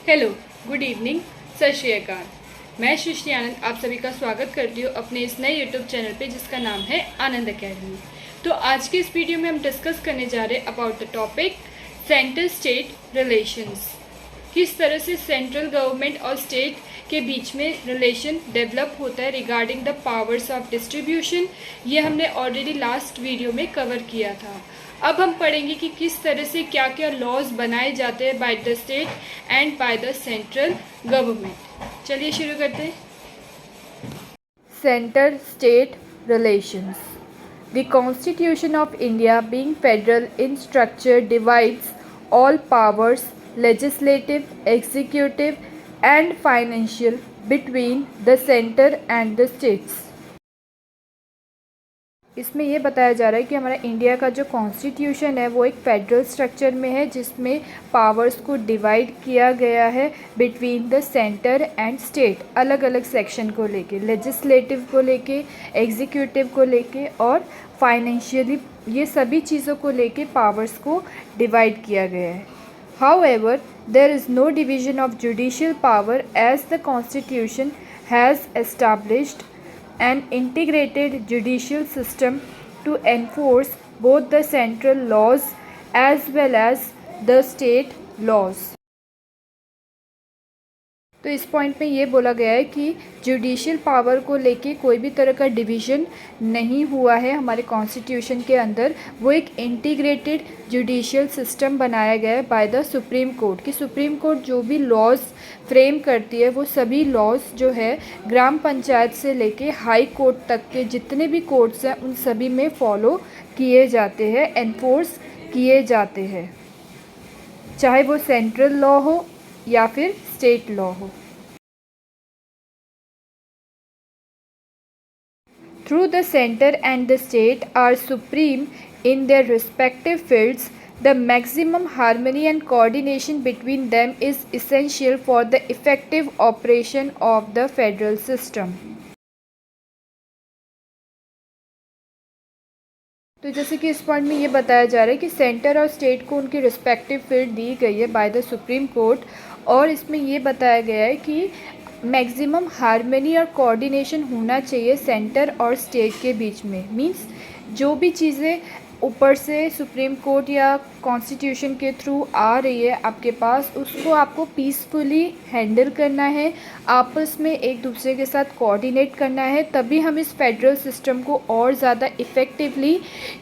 Hello, good evening, सत श्री अकाल। मैं सृष्टि आनंद आप सभी का स्वागत करती हूँ अपने इस नए यूट्यूब चैनल पे जिसका नाम है आनंद अकेडमी। तो आज के इस वीडियो में हम डिस्कस करने जा रहे हैं about the topic central state relations. किस तरह से सेंट्रल गवर्नमेंट और स्टेट के बीच में रिलेशन डेवलप होता है regarding the powers of distribution. ये हमने ऑलरेडी लास्ट वीडियो में कवर किया था। अब हम पढ़ेंगे कि किस तरह से क्या क्या लॉज बनाए जाते हैं by the state and by the central government. चलिए शुरू करते हैं। Centre state relations. The constitution of India being federal in structure divides all powers legislative, executive and financial between the center and the states। इसमें ये बताया जा रहा है कि हमारा इंडिया का जो कॉन्स्टिट्यूशन है वो एक फेडरल स्ट्रक्चर में है जिसमें पावर्स को डिवाइड किया गया है between the centre and state, अलग अलग सेक्शन को लेके, लेजिस्लेटिव को लेके, एग्जीक्यूटिव को लेके और फाइनेंशियली, ये सभी चीज़ों को लेके पावर्स को डिवाइड किया गया है। However there is no division of judicial power as the constitution has established an integrated judicial system to enforce both the central laws as well as the state laws। तो इस point में ये बोला गया है कि जुडिशियल पावर को लेके कोई भी तरह का डिवीज़न नहीं हुआ है हमारे कॉन्स्टिट्यूशन के अंदर। वो एक इंटीग्रेटेड जुडिशियल सिस्टम बनाया गया है बाय द सुप्रीम कोर्ट, कि सुप्रीम कोर्ट जो भी लॉज फ्रेम करती है वो सभी लॉज जो है ग्राम पंचायत से लेके हाई कोर्ट तक के जितने भी कोर्ट्स हैं उन सभी में फॉलो किए जाते हैं, एनफोर्स किए जाते हैं, चाहे वो सेंट्रल लॉ हो या फिर स्टेट लॉ हो। Through the center and the state are supreme in their respective fields, the maximum harmony and coordination between them is essential for the effective operation of the federal system। तो जैसे कि इस point में ये बताया जा रहा है कि सेंटर और स्टेट को उनकी रिस्पेक्टिव फील्ड दी गई है बाय द सुप्रीम कोर्ट, और इसमें ये बताया गया है कि मैक्सिमम हार्मनी और कोऑर्डिनेशन होना चाहिए सेंटर और स्टेट के बीच में। मींस जो भी चीज़ें ऊपर से सुप्रीम कोर्ट या कॉन्स्टिट्यूशन के थ्रू आ रही है आपके पास, उसको आपको पीसफुली हैंडल करना है, आपस में एक दूसरे के साथ कोऑर्डिनेट करना है, तभी हम इस फेडरल सिस्टम को और ज़्यादा इफ़ेक्टिवली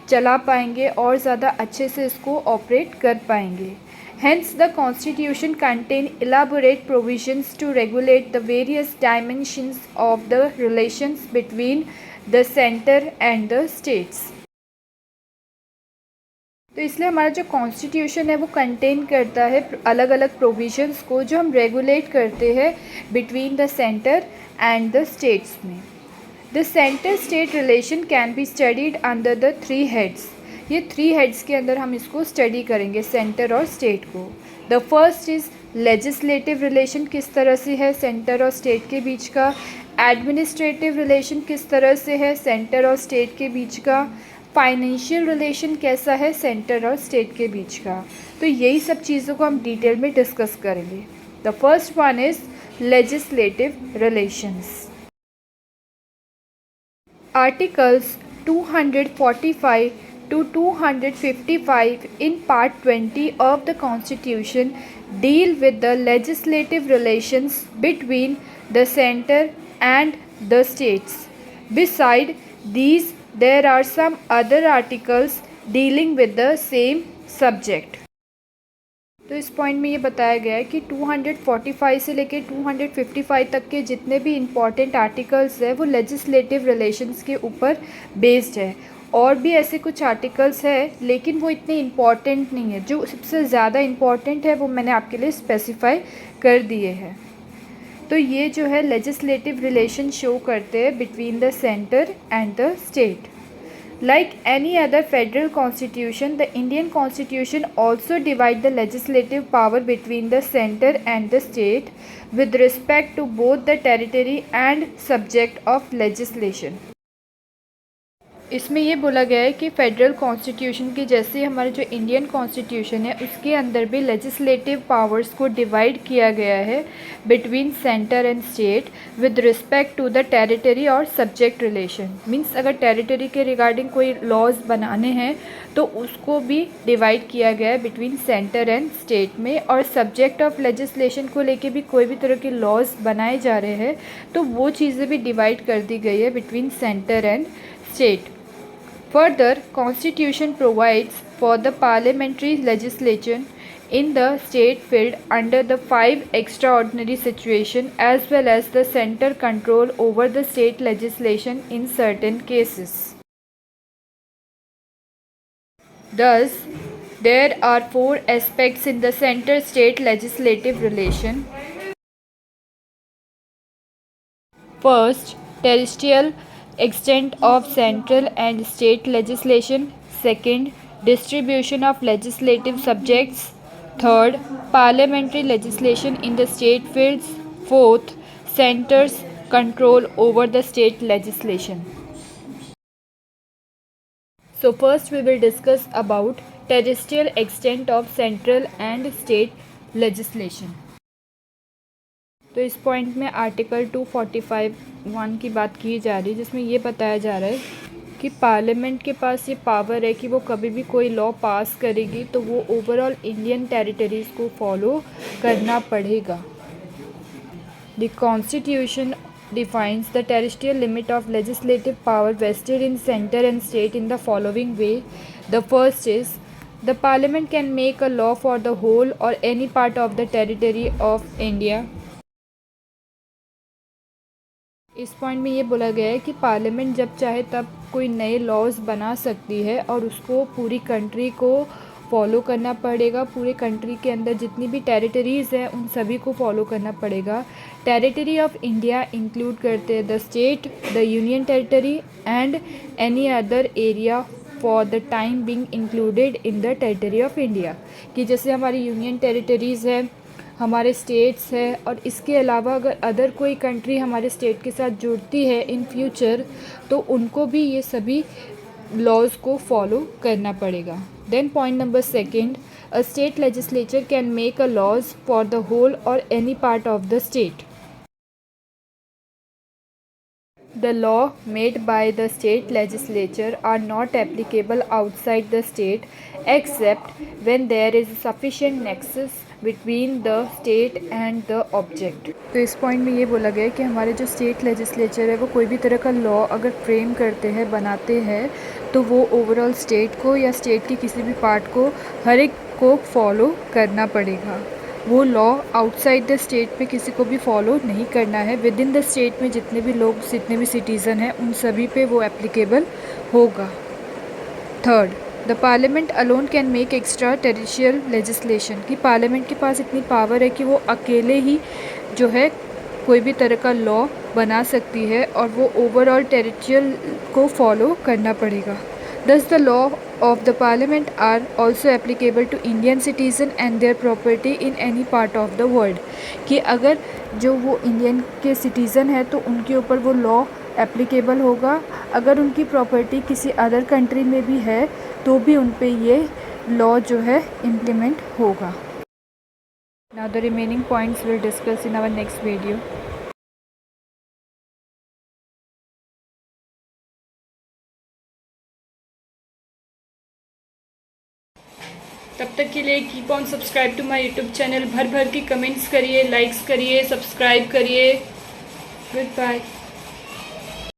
चला पाएंगे और ज़्यादा अच्छे से इसको ऑपरेट कर पाएंगे। Hence, the Constitution contain elaborate provisions to regulate the various dimensions of the relations between the center and the states। तो इसलिए हमारा जो कॉन्स्टिट्यूशन है वो कंटेन करता है अलग अलग प्रोविजंस को जो हम रेगुलेट करते हैं between the centre and the states में। The centre state relation can be studied under the 3 heads. ये 3 हेड्स के अंदर हम इसको स्टडी करेंगे सेंटर और स्टेट को। The first is legislative relation, किस तरह से है सेंटर और स्टेट के बीच का। एडमिनिस्ट्रेटिव रिलेशन किस तरह से है सेंटर और स्टेट के बीच का। फाइनेंशियल रिलेशन कैसा है सेंटर और स्टेट के बीच का। तो यही सब चीज़ों को हम डिटेल में डिस्कस करेंगे। The first one is legislative relations. Articles 245 to 255 in Part 20 of the Constitution deal with the legislative relations between the center and the states. Beside these, there are some other articles dealing with the same subject। तो इस point में ये बताया गया है कि 245 से लेकर 255 तक के जितने भी इम्पॉर्टेंट आर्टिकल्स हैं वो लेजिस्लेटिव रिलेशंस के ऊपर बेस्ड है। और भी ऐसे कुछ आर्टिकल्स हैं लेकिन वो इतने इम्पॉर्टेंट नहीं है, जो सबसे ज़्यादा इम्पॉर्टेंट है वो मैंने आपके लिए स्पेसिफाई कर दिए हैं। तो ये जो है लेजिस्लेटिव रिलेशन शो करते हैं between the centre and the state. Like any other federal constitution, the Indian constitution also divide the legislative power between the center and the state with respect to both the territory and subject of legislation। इसमें ये बोला गया है कि federal constitution की जैसे हमारे जो इंडियन कॉन्स्टिट्यूशन है उसके अंदर भी लेजिस्लेटिव पावर्स को डिवाइड किया गया है between centre and state with respect to the territory और सब्जेक्ट रिलेशन। मींस अगर टेरिटरी के रिगार्डिंग कोई लॉज बनाने हैं तो उसको भी डिवाइड किया गया है बिटवीन सेंटर एंड स्टेट में, और सब्जेक्ट ऑफ लेजिस्लेशन को लेके भी कोई भी तरह के लॉज बनाए जा रहे हैं तो वो चीज़ें भी डिवाइड कर दी गई है between centre and state. Further, Constitution provides for the parliamentary legislation in the state field under the 5 extraordinary situation as well as the center control over the state legislation in certain cases. Thus, there are 4 aspects in the center-state legislative relation. First, terrestrial extent of central and state legislation. Second, distribution of legislative subjects. Third, parliamentary legislation in the state fields. Fourth, center's control over the state legislation. So first we will discuss about terrestrial extent of central and state legislation. तो इस point में article 245(1) की बात की जा रही है, जिसमें ये बताया जा रहा है कि पार्लियामेंट के पास ये पावर है कि वो कभी भी कोई लॉ पास करेगी तो वो ओवरऑल इंडियन टेरिटरीज़ को फॉलो करना पड़ेगा। The constitution defines the terrestrial limit of legislative power vested in center and state in the following way. The first is, the parliament can make a law for the whole or any part of the territory of India. इस point में ये बोला गया है कि parliament जब चाहे तब कोई नए लॉज बना सकती है और उसको पूरी कंट्री को फॉलो करना पड़ेगा। पूरे कंट्री के अंदर जितनी भी टेरिटरीज़ हैं उन सभी को फॉलो करना पड़ेगा। टेरिटरी ऑफ इंडिया इंक्लूड करते हैं the state, the union territory and any other area for the time being included in the territory of India. कि जैसे हमारी यूनियन टेरिटरीज़ है, हमारे स्टेट्स है, और इसके अलावा अगर अदर कोई कंट्री हमारे स्टेट के साथ जुड़ती है इन फ्यूचर तो उनको भी ये सभी लॉज को फॉलो करना पड़ेगा। Then point number second, a state legislature can make a laws for the whole or any part of the state. The law made by the state legislature are not applicable outside the state except when there is sufficient nexus between the state and the object. तो इस point में ये बोला गया है कि हमारे जो स्टेट लेजिस्लेचर है वो कोई भी तरह का लॉ अगर फ्रेम करते हैं, बनाते हैं, तो वो ओवरऑल स्टेट को या स्टेट की किसी भी पार्ट को हर एक को फॉलो करना पड़ेगा। वो लॉ आउटसाइड द स्टेट पे किसी को भी फॉलो नहीं करना है। विद इन द स्टेट में जितने भी लोग, जितने भी सिटीज़न हैं उन सभी पे वो एप्लीकेबल होगा। Third, the parliament alone can make extraterritorial legislation. कि पार्लियामेंट के पास इतनी पावर है कि वो अकेले ही जो है कोई भी तरह का लॉ बना सकती है और वो ओवरऑल टेरिशियल को फॉलो करना पड़ेगा। Thus the law of the parliament are also applicable to Indian citizen and their property in any part of the world. कि अगर जो वो इंडियन के सिटीज़न है तो उनके ऊपर वो लॉ एप्लीकेबल होगा। अगर उनकी प्रॉपर्टी किसी अदर कंट्री में भी है तो भी उन पे ये लॉ जो है इम्प्लीमेंट होगा। Now the remaining points we'll discuss in our next video. तब तक के लिए keep on subscribe to my YouTube channel. भर भर के कमेंट्स करिए, लाइक्स करिए, सब्सक्राइब करिए। Good bye.